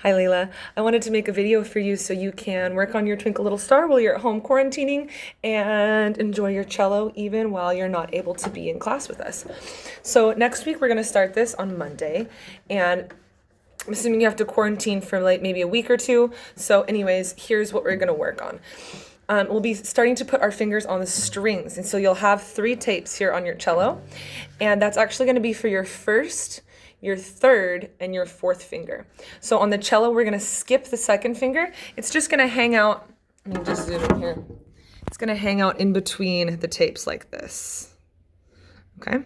Hi, Layla. I wanted to make a video for you so you can work on your Twinkle Little Star while you're at home quarantining and enjoy your cello even while you're not able to be in class with us. So next week we're going to start this on Monday, and I'm assuming you have to quarantine for like maybe a week or two. So anyways, here's what we're going to work on. We'll be starting to put our fingers on the strings. And so you'll have 3 tapes here on your cello. And that's actually going to be for your first, your third, and your fourth finger. So on the cello, we're going to skip the second finger. It's just going to hang out. Let me just zoom in here. It's going to hang out in between the tapes like this. Okay,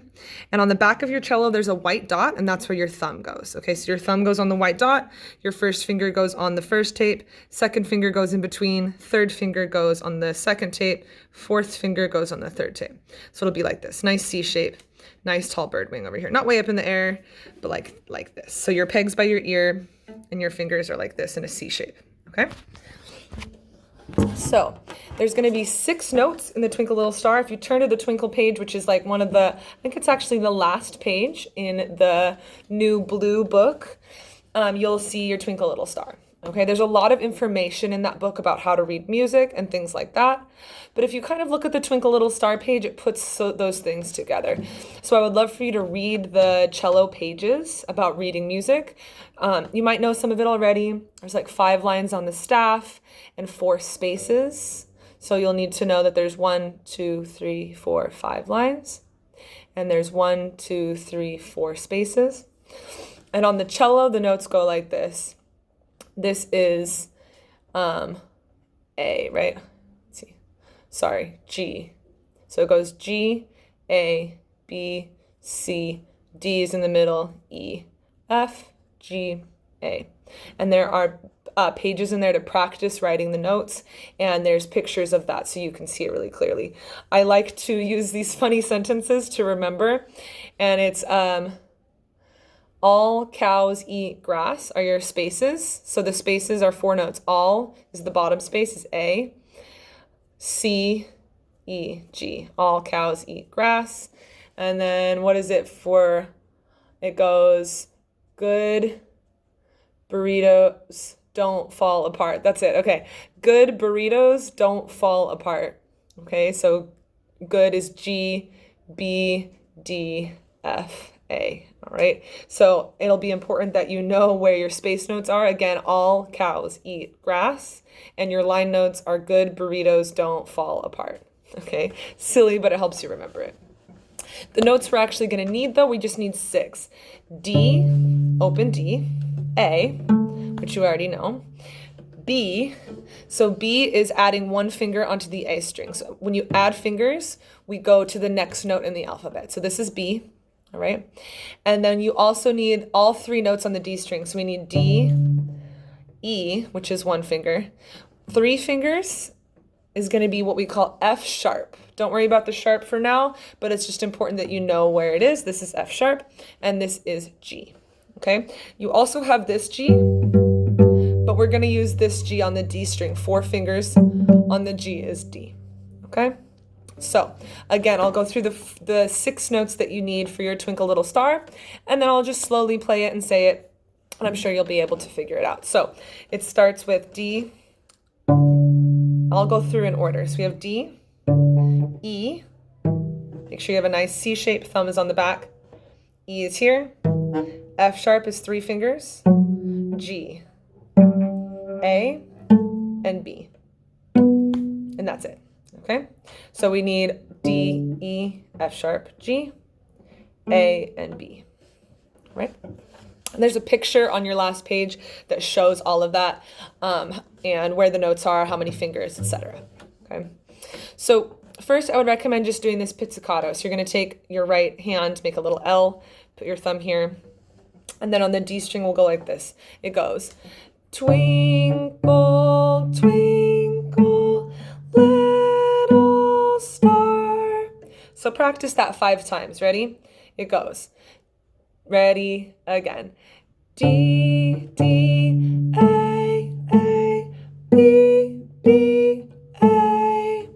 and on the back of your cello, there's a white dot, and that's where your thumb goes. Okay, so your thumb goes on the white dot, your first finger goes on the first tape, second finger goes in between, third finger goes on the second tape, fourth finger goes on the third tape. So it'll be like this, nice C shape, nice tall bird wing over here. Not way up in the air, but like this. So your peg's by your ear, and your fingers are like this in a C shape, okay? So there's going to be 6 notes in the Twinkle Little Star. If you turn to the Twinkle page, which is like one of the, I think it's actually the last page in the new blue book, you'll see your Twinkle Little Star. Okay, there's a lot of information in that book about how to read music and things like that. But if you kind of look at the Twinkle Little Star page, it puts those things together. So I would love for you to read the cello pages about reading music. You might know some of it already. There's like 5 lines on the staff and 4 spaces. So you'll need to know that there's 1, 2, 3, 4, 5 lines. And there's 1, 2, 3, 4 spaces. And on the cello, the notes go like this. This is A, right? Let's see. Sorry, G. So it goes G, A, B, C, D is in the middle, E, F, G, A. And there are pages in there to practice writing the notes, and there's pictures of that so you can see it really clearly. I like to use these funny sentences to remember, and it's all cows eat grass are your spaces. So the spaces are 4 notes. All is the bottom space is A, C, E, G. All cows eat grass. And then what is it for? It goes good burritos don't fall apart. That's it. Okay. Good burritos don't fall apart. Okay. So good is G, B, D, F, A. All right. So it'll be important that you know where your space notes are. Again, all cows eat grass, and your line notes are good burritos don't fall apart. Okay. Silly, but it helps you remember it. The notes we're actually going to need, though, we just need 6. D, open D, A, which you already know, B. So B is adding 1 finger onto the A string. So when you add fingers, we go to the next note in the alphabet. So this is B, all right? And then you also need all 3 notes on the D string. So we need D, E, which is 1 finger. 3 fingers is going to be what we call F sharp. Don't worry about the sharp for now, but it's just important that you know where it is. This is F sharp, and this is G, okay? You also have this G, but we're going to use this G on the D string. 4 fingers on the G is D, okay? So again, I'll go through the 6 notes that you need for your Twinkle Little Star, and then I'll just slowly play it and say it, and I'm sure you'll be able to figure it out. So it starts with D. I'll go through in order. So we have D, E. Make sure you have a nice C shape. Thumb is on the back. E is here. F sharp is 3 fingers. G, A, and B. And that's it. Okay? So we need D, E, F sharp, G, A, and B. Right? And there's a picture on your last page that shows all of that, and where the notes are, how many fingers, etc. Okay? So first, I would recommend just doing this pizzicato. So you're going to take your right hand, make a little L, put your thumb here, and then on the D string, we'll go like this. It goes, twinkle, twinkle, little star. So practice that 5 times. Ready? It goes. Ready? Again. D, D, A, B, B, A.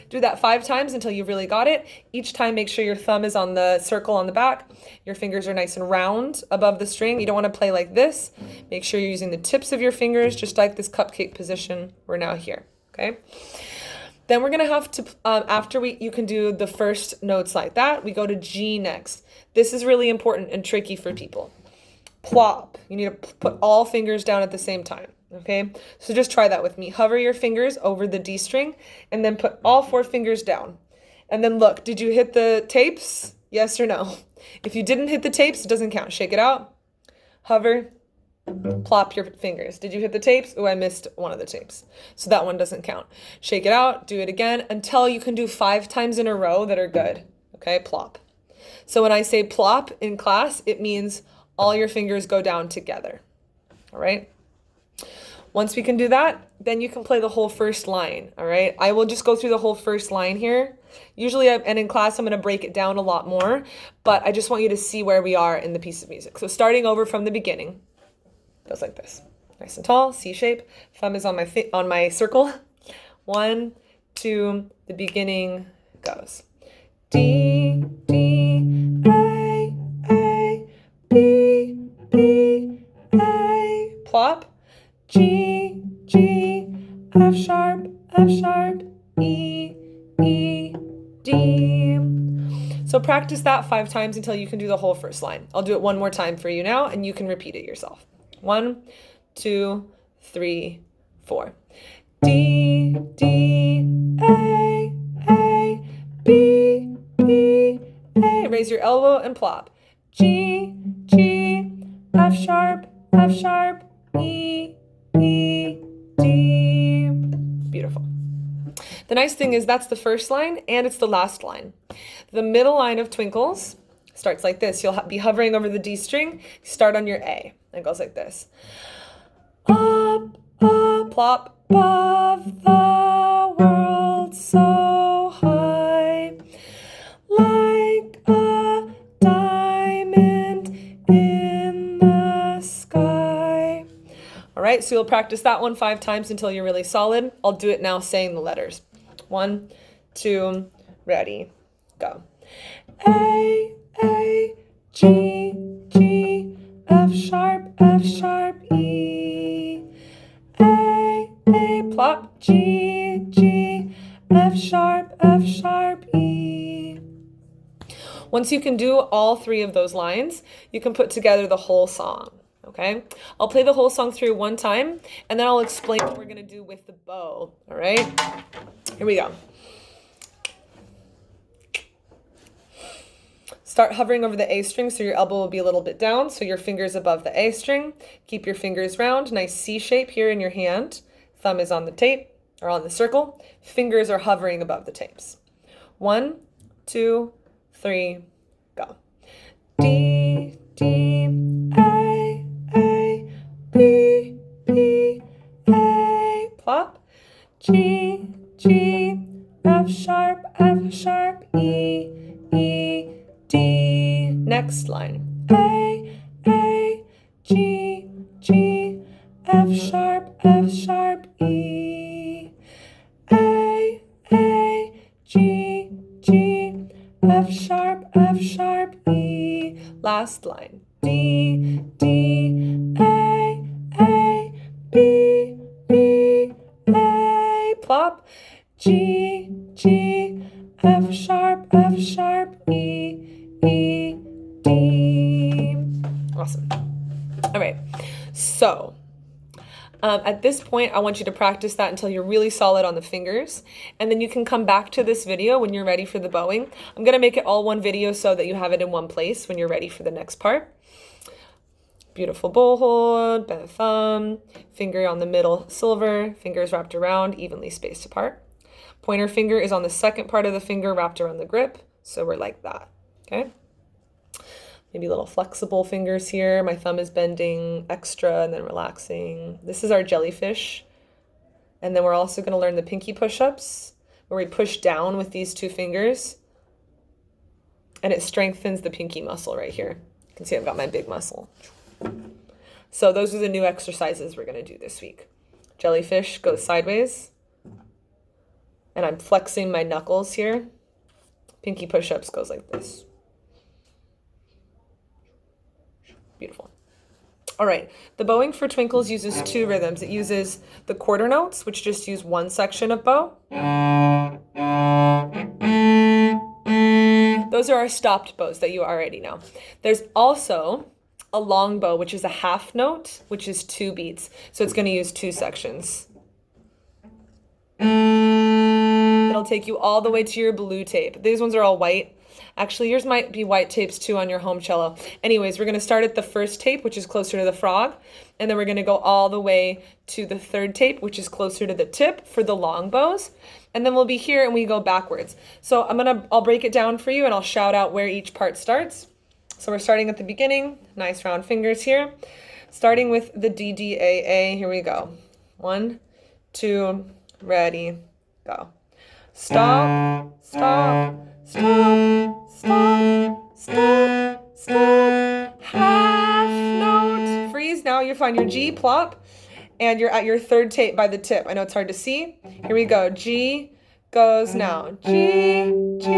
Do that that 5 times until you've really got it. Each time, make sure your thumb is on the circle on the back. Your fingers are nice and round above the string. You don't want to play like this. Make sure you're using the tips of your fingers, just like this cupcake position. We're now here, okay? Then we're going to have to, after you can do the first notes like that, we go to G next. This is really important and tricky for people. Plop. You need to put all fingers down at the same time, okay? So just try that with me. Hover your fingers over the D string and then put all 4 fingers down. And then look, did you hit the tapes? Yes or no? If you didn't hit the tapes, it doesn't count. Shake it out. Hover. Plop your fingers. Did you hit the tapes? Oh, I missed one of the tapes. So that one doesn't count. Shake it out. Do it again until you can do 5 times in a row that are good. Okay, plop. So when I say plop in class, it means all your fingers go down together. All right? Once we can do that, then you can play the whole first line. All right? I will just go through the whole first line here. Usually, and in class, I'm going to break it down a lot more, but I just want you to see where we are in the piece of music. So starting over from the beginning. Goes like this. Nice and tall, C shape. Thumb is on my circle. 1, 2, the beginning goes. D, D, A, B, B, A. Plop. G, G, F sharp, E, E, D. So practice that 5 times until you can do the whole first line. I'll do it one more time for you now, and you can repeat it yourself. 1, 2, 3, 4. D, D, A, B, B, A. Raise your elbow and plop. G, G, F sharp, E, E, D. Beautiful. The nice thing is that's the first line and it's the last line. The middle line of Twinkles starts like this. You'll be hovering over the D string. Start on your A. It goes like this. Up, up, plop, above the world so high, like a diamond in the sky. All right, so you'll practice that one 5 times until you're really solid. I'll do it now saying the letters. 1, 2, ready, go. A, G, G, F sharp, E. A, plop, G, G, F sharp, E. Once you can do all 3 of those lines, you can put together the whole song, okay? I'll play the whole song through one time, and then I'll explain what we're gonna do with the bow, all right? Here we go. Start hovering over the A string so your elbow will be a little bit down, so your finger's above the A string. Keep your fingers round, nice C shape here in your hand. Thumb is on the tape, or on the circle. Fingers are hovering above the tapes. 1, 2, 3, go. D, D, A, B, B, A. Plop. G, G, F sharp, E, E, D. Next line. A, G, G, F sharp, E. A, G, G, F sharp, E. Last line. D, D, A, B, B, A. Plop. G, G, F sharp, E, E, D. Awesome. All right. So at this point, I want you to practice that until you're really solid on the fingers. And then you can come back to this video when you're ready for the bowing. I'm going to make it all one video so that you have it in one place when you're ready for the next part. Beautiful bow hold, bent thumb, finger on the middle silver, fingers wrapped around, evenly spaced apart. Pointer finger is on the second part of the finger wrapped around the grip. So we're like that, okay? Maybe little flexible fingers here. My thumb is bending extra and then relaxing. This is our jellyfish. And then we're also going to learn the pinky push-ups where we push down with these 2 fingers. And it strengthens the pinky muscle right here. You can see I've got my big muscle. So those are the new exercises we're going to do this week. Jellyfish goes sideways. And I'm flexing my knuckles here. Pinky push-ups goes like this. Beautiful. All right, the bowing for Twinkles uses 2 rhythms. It uses the quarter notes, which just use one section of bow. Those are our stopped bows that you already know. There's also a long bow, which is a half note, which is 2 beats. So it's going to use 2 sections. It'll take you all the way to your blue tape. These ones are all white. Actually, yours might be white tapes too on your home cello. Anyways, we're going to start at the first tape, which is closer to the frog, and then we're going to go all the way to the third tape, which is closer to the tip for the long bows. And then we'll be here and we go backwards. So I'll break it down for you and I'll shout out where each part starts. So we're starting at the beginning, nice round fingers here. Starting with the D, D, A, A, here we go. 1, 2, ready, go. Stop, stop, stop, stop, stop, stop, half note, freeze. Now you find your G, plop, and you're at your third tape by the tip. I know it's hard to see. Here we go. G goes now. G, G,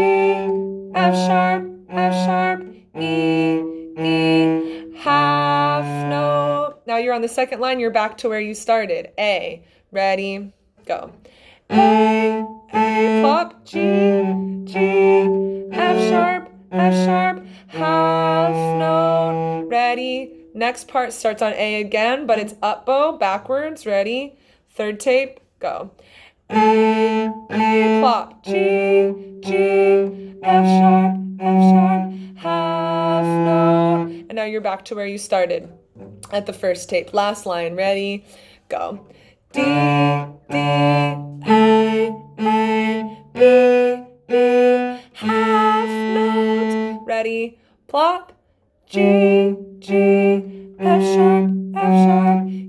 F sharp, E, E, half note. Now you're on the second line. You're back to where you started. A, ready, go. A, plop, G, G, F sharp, half note, ready. Next part starts on A again, but it's up bow, backwards, ready. Third tape, go. A, plop, G, G, F sharp, half note. And now you're back to where you started at the first tape. Last line, ready, go. D, D, A, B, B, half note, ready, plop, G, G, F sharp, E,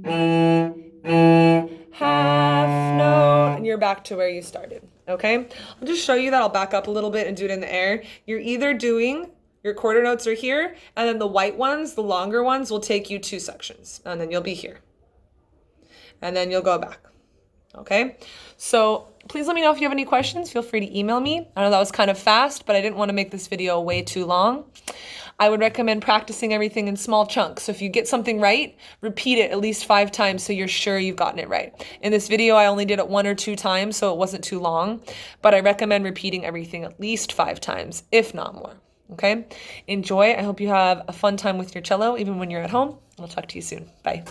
E, half note, and you're back to where you started, okay? I'll just show you that. I'll back up a little bit and do it in the air. You're either doing, your quarter notes are here, and then the white ones, the longer ones, will take you 2 sections, and then you'll be here. And then you'll go back, okay? So please let me know if you have any questions. Feel free to email me. I know that was kind of fast, but I didn't want to make this video way too long. I would recommend practicing everything in small chunks. So if you get something right, repeat it at least 5 times so you're sure you've gotten it right. In this video, I only did it 1 or 2 times, so it wasn't too long, but I recommend repeating everything at least 5 times, if not more, okay? Enjoy. I hope you have a fun time with your cello, even when you're at home. I'll talk to you soon. Bye.